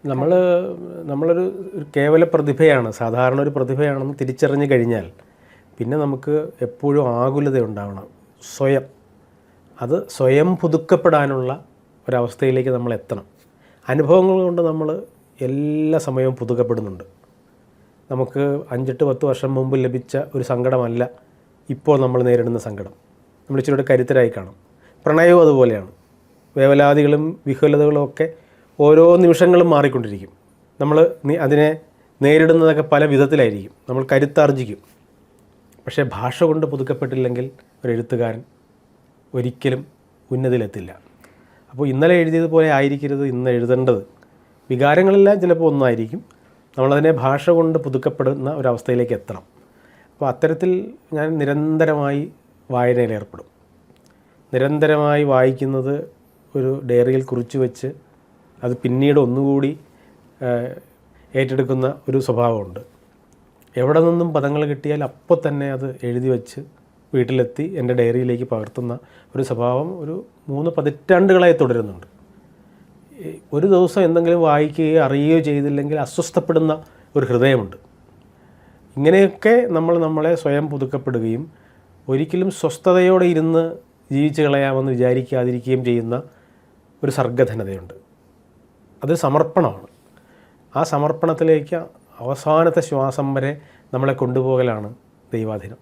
നമ്മൾ നമ്മളൊരു കേവല പ്രതിഭയാണ്, സാധാരണ ഒരു പ്രതിഭയാണെന്ന് തിരിച്ചറിഞ്ഞു കഴിഞ്ഞാൽ പിന്നെ നമുക്ക് എപ്പോഴും ആകുലത ഉണ്ടാവണം. സ്വയം പുതുക്കപ്പെടാനുള്ള ഒരവസ്ഥയിലേക്ക് നമ്മൾ എത്തണം. അനുഭവങ്ങൾ കൊണ്ട് നമ്മൾ എല്ലാ സമയവും പുതുക്കപ്പെടുന്നുണ്ട്. നമുക്ക് 5-10 വർഷം മുമ്പ് ലഭിച്ച ഒരു സങ്കടമല്ല ഇപ്പോൾ നമ്മൾ നേരിടുന്ന സങ്കടം. നമ്മൾ ഇച്ചിരി കരുത്തരായി കാണും. പ്രണയവും അതുപോലെയാണ്. വേവലാതികളും വിഹുലതകളും ഒക്കെ ഓരോ നിമിഷങ്ങളും മാറിക്കൊണ്ടിരിക്കും. നമ്മൾ അതിനെ നേരിടുന്നതൊക്കെ പല വിധത്തിലായിരിക്കും. നമ്മൾ കരുത്താർജിക്കും. പക്ഷേ ഭാഷ കൊണ്ട് പുതുക്കപ്പെട്ടില്ലെങ്കിൽ ഒരു എഴുത്തുകാരൻ ഒരിക്കലും ഉന്നതിയിലെത്തില്ല. അപ്പോൾ ഇന്നലെ എഴുതിയതുപോലെ ആയിരിക്കരുത് ഇന്ന് എഴുതേണ്ടത്. വികാരങ്ങളെല്ലാം ചിലപ്പോൾ ഒന്നായിരിക്കും. നമ്മളതിനെ ഭാഷ കൊണ്ട് പുതുക്കപ്പെടുന്ന ഒരവസ്ഥയിലേക്ക് എത്തണം. അപ്പോൾ അത്തരത്തിൽ ഞാൻ നിരന്തരമായി വായനയിലേർപ്പെടും. നിരന്തരമായി വായിക്കുന്നത് ഒരു ഡയറിയിൽ കുറിച്ച് വെച്ച് അത് പിന്നീട് ഒന്നുകൂടി ഏറ്റെടുക്കുന്ന ഒരു സ്വഭാവമുണ്ട്. എവിടെ നിന്നും പദങ്ങൾ കിട്ടിയാൽ അപ്പോൾ തന്നെ അത് എഴുതി വെച്ച് വീട്ടിലെത്തി എൻ്റെ ഡയറിയിലേക്ക് പകർത്തുന്ന ഒരു സ്വഭാവം ഒരു 3 പതിറ്റാണ്ടുകളായി തുടരുന്നുണ്ട്. ഒരു ദിവസം എന്തെങ്കിലും വായിക്കുകയോ അറിയുകയോ ചെയ്തില്ലെങ്കിൽ അസ്വസ്ഥപ്പെടുന്ന ഒരു ഹൃദയമുണ്ട്. ഇങ്ങനെയൊക്കെ നമ്മളെ സ്വയം പുതുക്കപ്പെടുകയും ഒരിക്കലും സ്വസ്ഥതയോടെ ഇരുന്ന് ജീവിച്ച് കളയാമെന്ന് വിചാരിക്കാതിരിക്കുകയും ചെയ്യുന്ന ഒരു സർഗ്ഗധനതയുണ്ട്. അത് സമർപ്പണമാണ്. ആ സമർപ്പണത്തിലേക്ക് അവസാനത്തെ ശ്വാസം വരെ നമ്മളെ കൊണ്ടുപോകലാണ് ദൈവാധീനം.